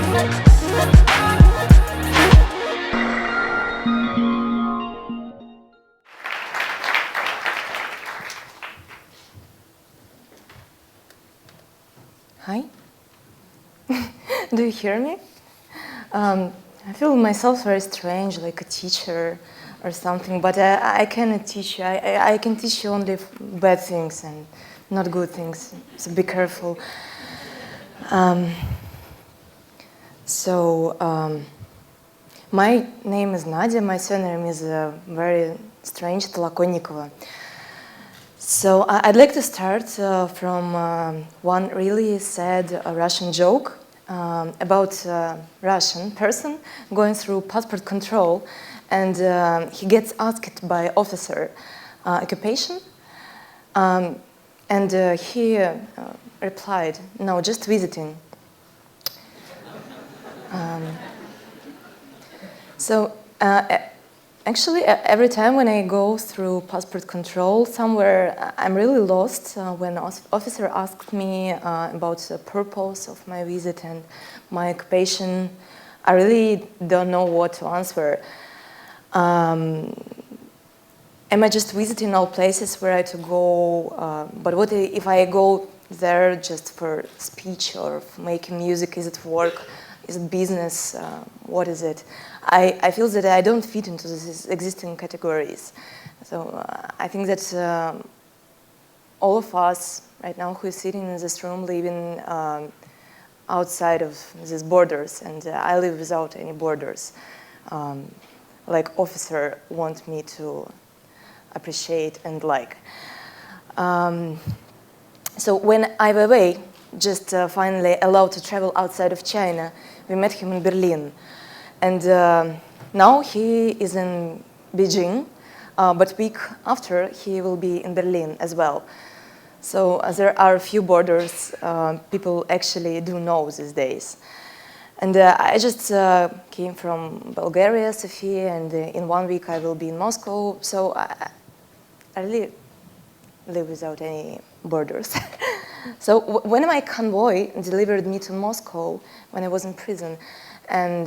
Hi. Do you hear me? I feel myself very strange, like a teacher or something, but I cannot teach you. I can teach you only bad things and not good things, so be careful. My name is Nadia, my surname is very strange, Tolokonnikova. So I'd like to start from one really sad Russian joke about a Russian person going through passport control, and he gets asked by officer occupation, and he replied, "No, just visiting." Actually, every time when I go through passport control somewhere, I'm really lost when officer asked me about the purpose of my visit and my occupation. I really don't know what to answer. Am I just visiting all places where I to go? But what if I go there just for speech or making music? Is it work? Is it business? What is it? I feel that I don't fit into these existing categories. So I think that all of us right now who is sitting in this room living outside of these borders, and I live without any borders. Like officer want me to appreciate and like. So when I was away, just finally allowed to travel outside of China, we met him in Berlin. And now he is in Beijing, but week after he will be in Berlin as well. So there are a few borders people actually do know these days. And I just came from Bulgaria, Sofia, and in 1 week I will be in Moscow. So I really live without any borders. So when my convoy delivered me to Moscow when I was in prison, and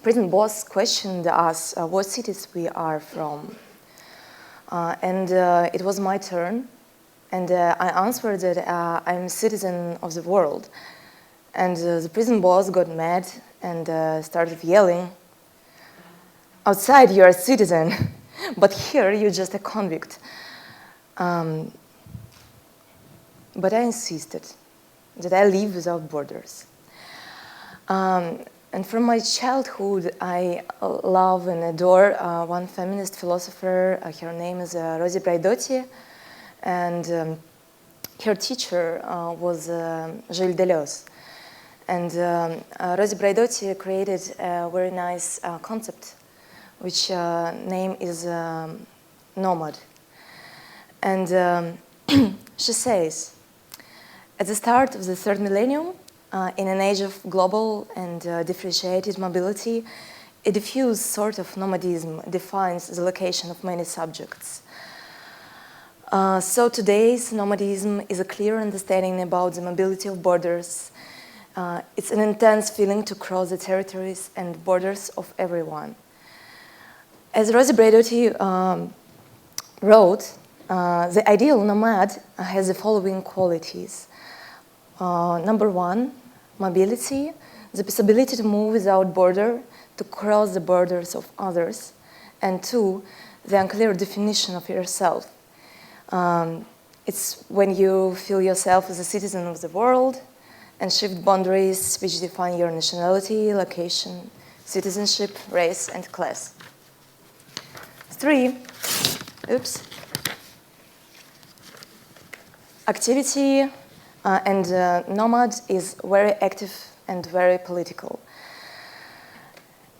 prison boss questioned us what cities we are from. And it was my turn, and I answered that I'm a citizen of the world. And the prison boss got mad and started yelling, "Outside you're a citizen, but here you're just a convict." But I insisted that I live without borders. And from my childhood, I love and adore one feminist philosopher. Her name is Rosie Braidotti, and her teacher was Gilles Deleuze. And Rosie Braidotti created a very nice concept, which name is nomad. And she says, at the start of the third millennium, in an age of global and differentiated mobility, a diffuse sort of nomadism defines the location of many subjects. So today's nomadism is a clear understanding about the mobility of borders. It's an intense feeling to cross the territories and borders of everyone. As Rosie Braidotti wrote, the ideal nomad has the following qualities. Number one, mobility, the possibility to move without border, to cross the borders of others. And two, the unclear definition of yourself. It's when you feel yourself as a citizen of the world and shift boundaries which define your nationality, location, citizenship, race, and class. Three, activity and nomad is very active and very political.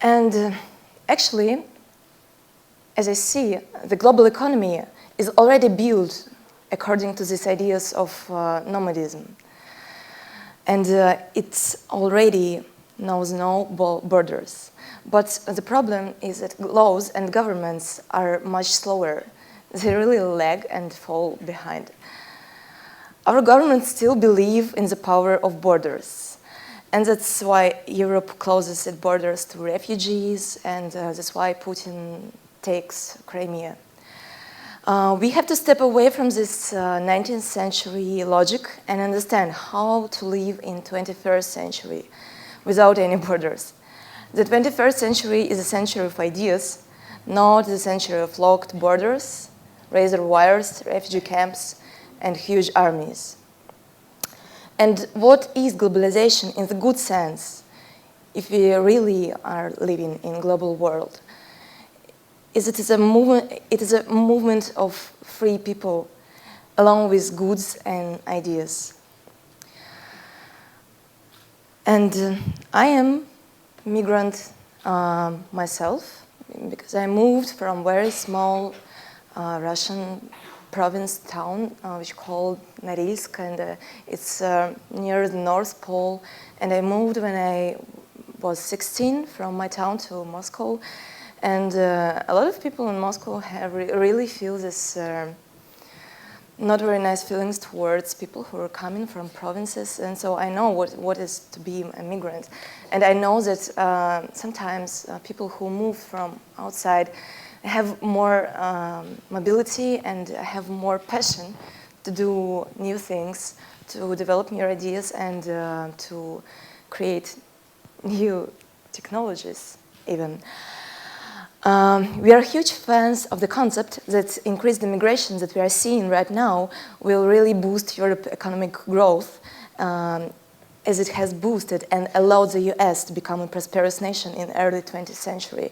And actually, as I see, the global economy is already built according to these ideas of nomadism. And it already knows no borders. But the problem is that laws and governments are much slower. They really lag and fall behind. Our governments still believe in the power of borders. And that's why Europe closes its borders to refugees, and that's why Putin takes Crimea. We have to step away from this 19th century logic and understand how to live in 21st century without any borders. The 21st century is a century of ideas, not the century of locked borders, razor wires, refugee camps, and huge armies. And what is globalization in the good sense, if we really are living in a global world? It is a movement of free people along with goods and ideas. And I am migrant myself, because I moved from very small Russian province town, which called Norilsk, and it's near the North Pole. And I moved when I was 16 from my town to Moscow. And a lot of people in Moscow have really feel this not very nice feelings towards people who are coming from provinces. And so I know what is to be a migrant. And I know that sometimes people who move from outside have more mobility and have more passion to do new things, to develop new ideas, and to create new technologies even. We are huge fans of the concept that increased immigration that we are seeing right now will really boost Europe's economic growth, as it has boosted and allowed the US to become a prosperous nation in the early 20th century.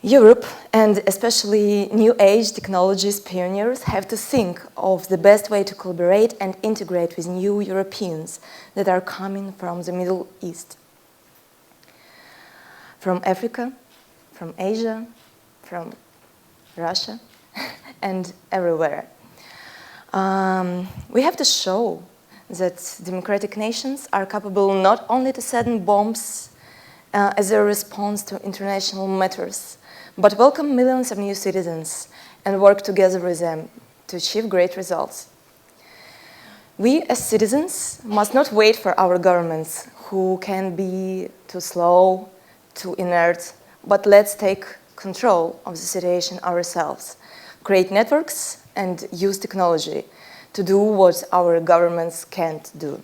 Europe, and especially New Age technologies pioneers, have to think of the best way to collaborate and integrate with new Europeans that are coming from the Middle East, from Africa, from Asia, from Russia, and everywhere. We have to show that democratic nations are capable not only to send bombs as a response to international matters, but welcome millions of new citizens and work together with them to achieve great results. We as citizens must not wait for our governments, who can be too slow, too inert, but let's take control of the situation ourselves, create networks and use technology to do what our governments can't do.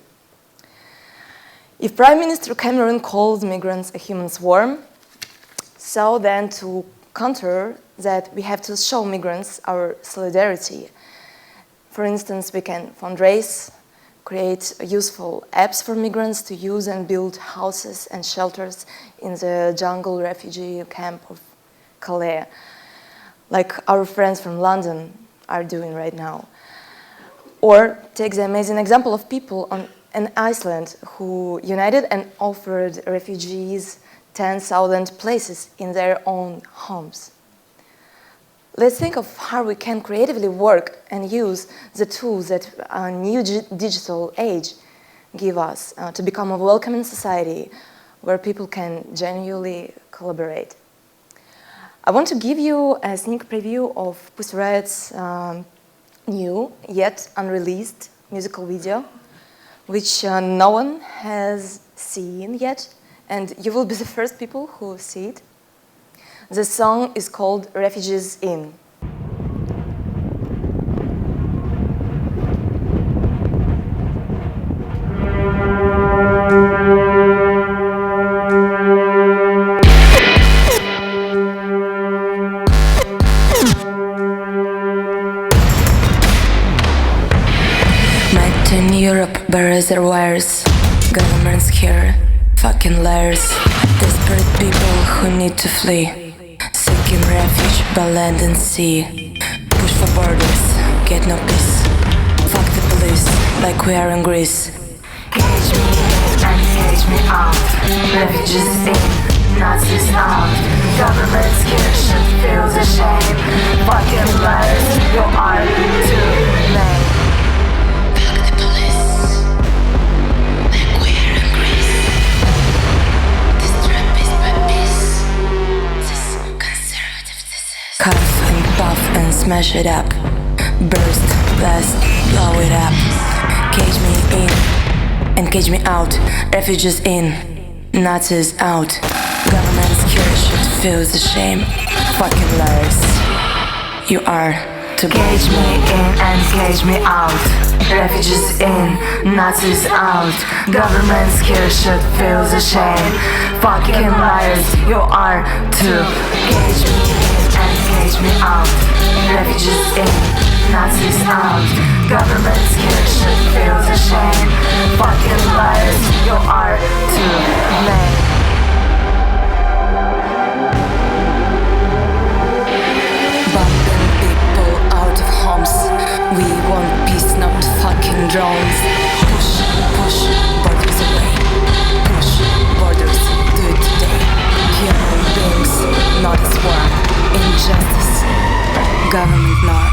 If Prime Minister Cameron calls migrants a human swarm, so then to counter that, we have to show migrants our solidarity. For instance, we can fundraise, create useful apps for migrants to use and build houses and shelters in the jungle refugee camp of Calais, like our friends from London are doing right now. Or take the amazing example of people in Iceland who united and offered refugees 10,000 places in their own homes. Let's think of how we can creatively work and use the tools that a new digital age give us to become a welcoming society where people can genuinely collaborate. I want to give you a sneak preview of Pussy Riot's new, yet unreleased musical video, which no one has seen yet, and you will be the first people who see it. The song is called Refugees In. Met in Europe by reservoirs, governments here, fucking liars, desperate people who need to flee, seeking refuge by land and sea. Push for borders, get no peace. Fuck the police, like we are in Greece. Cage me in and cage me out. Refugees in, Nazis out. Governments here should feel the shame. Fucking liars, you are too lame. Fuck the police, like we are in Greece. This trap is my peace. This conservative disease. Cuff and puff and smash it up. Burst, blast, blow it up. Cage me in, engage me out. Refugees in, Nazis out. Government's here should feel the shame. Fucking liars. You are to gauge me in and gauge me out. Refugees in, Nazis out. Government's here should feel the shame. Fucking liars. You are to gauge me in and gauge me out. Refugees in, Nazis out. Government's here should feel the shame. Fucking liars. You are to blame. Bumping people out of homes. We want peace, not fucking drones. Push, push, borders away. Push, borders, do it today. Human beings, not as war. Injustice, government norm.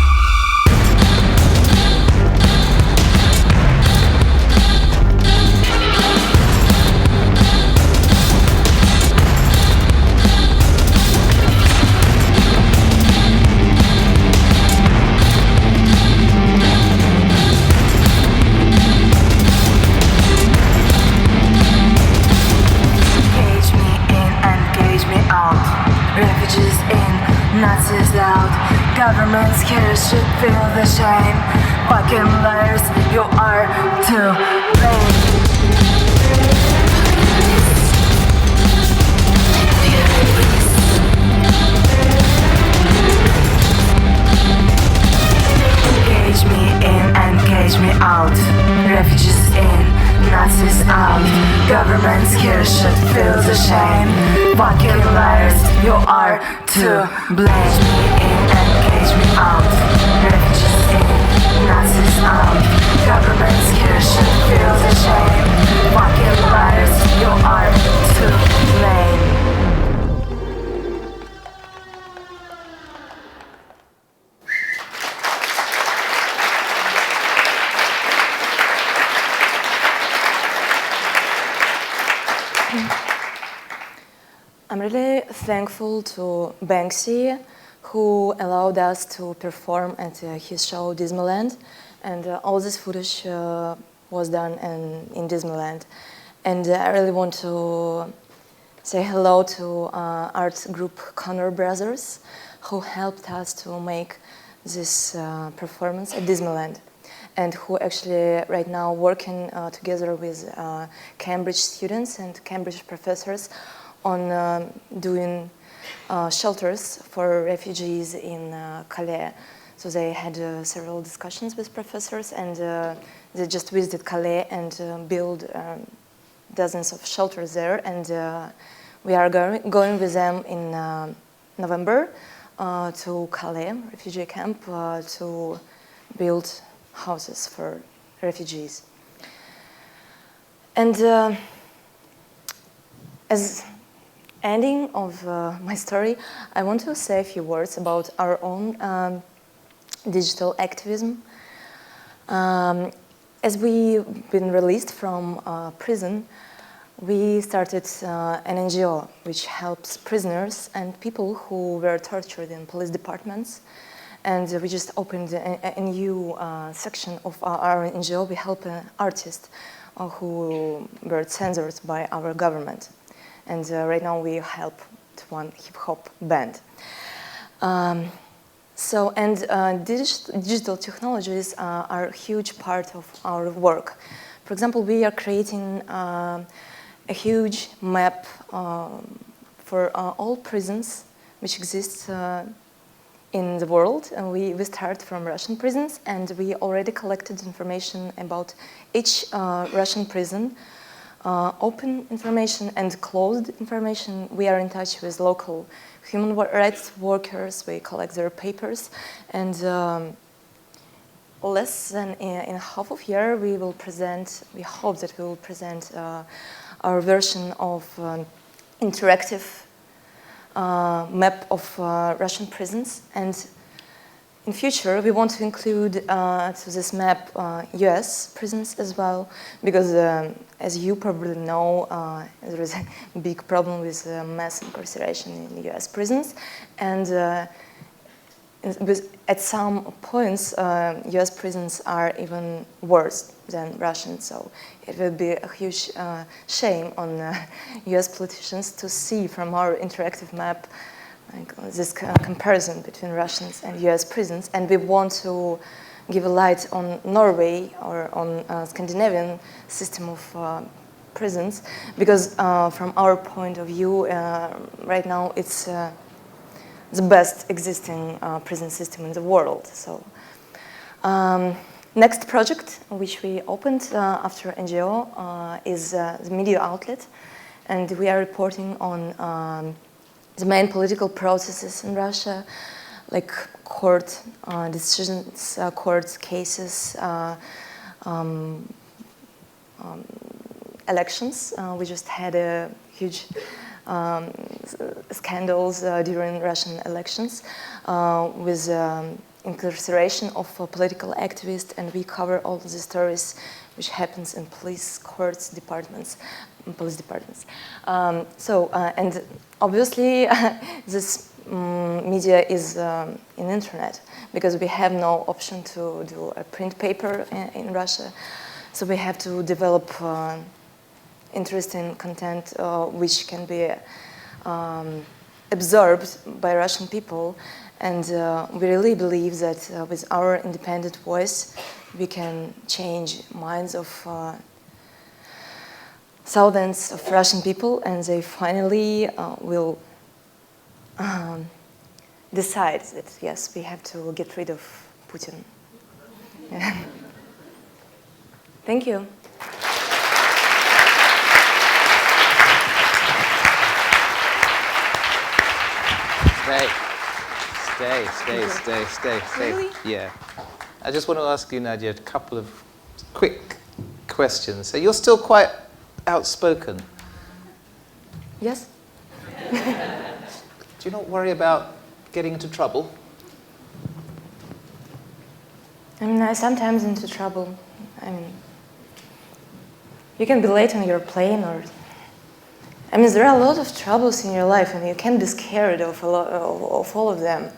Refugees in, Nazis out. Governments here should feel the shame. Fucking liars, you are to blame. Gauge me in and gauge me out. Refugees in, Nazis out. Governments here should feel the shame. Fucking liars, you are to blame. Gauge me in and gauge me out. Refugees in, Nazis out. Governments here should feel the shame. Fucking liars, you are to blame. I'm really thankful to Banksy, who allowed us to perform at his show Disneyland, and all this footage was done in Disneyland. And I really want to say hello to art group Connor Brothers, who helped us to make this performance at Disneyland, and who actually right now working together with Cambridge students and Cambridge professors on doing shelters for refugees in Calais. So they had several discussions with professors, and they just visited Calais and built dozens of shelters there. And we are going with them in November to Calais refugee camp to build houses for refugees. And as ending of my story, I want to say a few words about our own digital activism. As we've been released from prison, we started an NGO which helps prisoners and people who were tortured in police departments. And we just opened a new section of our NGO. We help artists who were censored by our government. And right now we help one hip-hop band. Digital technologies are a huge part of our work. For example, we are creating a huge map for all prisons which exist in the world. And we start from Russian prisons, and we already collected information about each Russian prison. Open information and closed information. We are in touch with local human rights workers. We collect their papers, and less than in half of a year we will present. We hope that we will present our version of interactive map of Russian prisons. And in future, we want to include to this map US prisons as well, because as you probably know, there is a big problem with mass incarceration in US prisons. And at some points, US prisons are even worse than Russian, so it would be a huge shame on US politicians to see from our interactive map like, this comparison between Russians and US prisons, and we want to give a light on Norway or on Scandinavian system of prisons, because from our point of view, right now it's the best existing prison system in the world. So, next project which we opened after NGO is the media outlet, and we are reporting on the main political processes in Russia, like court decisions, court cases, elections. We just had a huge scandals during Russian elections with incarceration of political activists, and we cover all the stories which happens in police courts, departments, police departments. And obviously this media is in internet, because we have no option to do a print paper in Russia, so we have to develop interesting content which can be absorbed by Russian people, and we really believe that with our independent voice we can change minds of thousands of Russian people, and they finally will decide that yes, we have to get rid of Putin. Thank you. Stay. Really? Yeah. I just want to ask you, Nadia, a couple of quick questions. So you're still quite outspoken. Yes? Do you not worry about getting into trouble? I mean, I'm sometimes into trouble. I mean, you can be late on your plane, or I mean, there are a lot of troubles in your life, and you can be scared of all of them.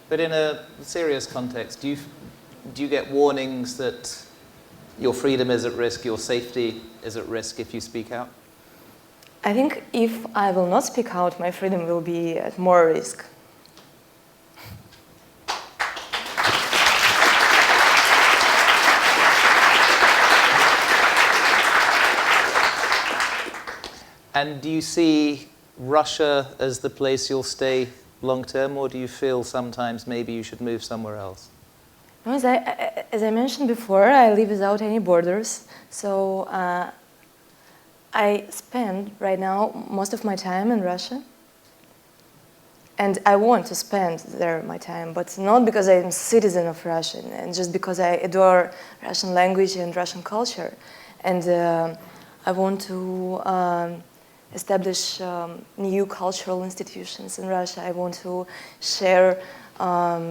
But in a serious context, do you get warnings that your freedom is at risk, your safety is at risk if you speak out? I think if I will not speak out, my freedom will be at more risk. And do you see Russia as the place you'll stay long term, or do you feel sometimes maybe you should move somewhere else? As I mentioned before, I live without any borders, so I spend right now most of my time in Russia, and I want to spend there my time, but not because I'm a citizen of Russia, and just because I adore Russian language and Russian culture, and I want to establish new cultural institutions in Russia. I want to share our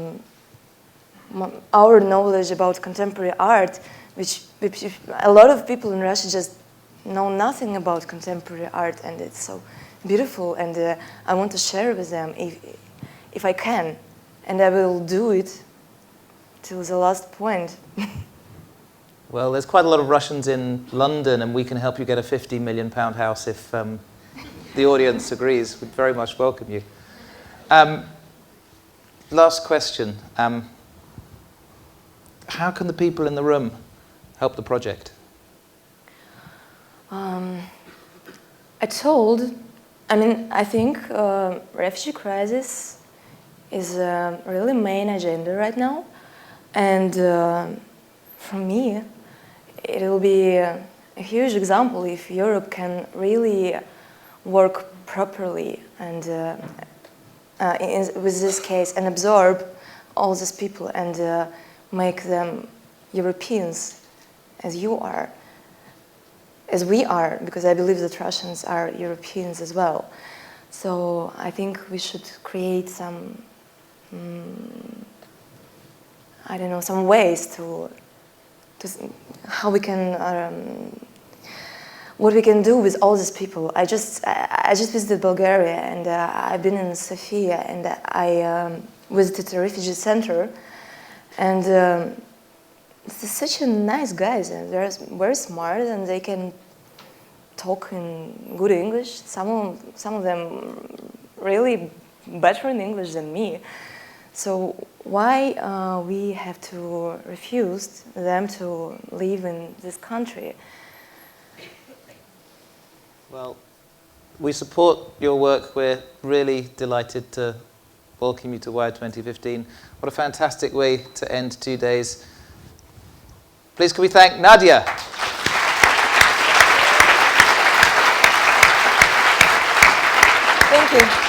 knowledge about contemporary art, which a lot of people in Russia just know nothing about contemporary art, and it's so beautiful, and I want to share with them if I can, and I will do it till the last point. Well, there's quite a lot of Russians in London, and we can help you get a £50 million house if the audience agrees. We'd very much welcome you. Last question. How can the people in the room help the project? I think refugee crisis is really main agenda right now, and for me, it will be a huge example if Europe can really work properly and with this case and absorb all these people and make them Europeans as you are, as we are, because I believe that Russians are Europeans as well. So I think we should create some, some ways to how we can, what we can do with all these people. I just visited Bulgaria, and I've been in Sofia, and I visited a refugee center, and they're such a nice guys, and they're very smart, and they can talk in good English. Some of them really better in English than me. So why we have to refuse them to live in this country? Well, we support your work. We're really delighted to welcome you to Wired 2015. What a fantastic way to end 2 days. Please can we thank Nadia? Thank you.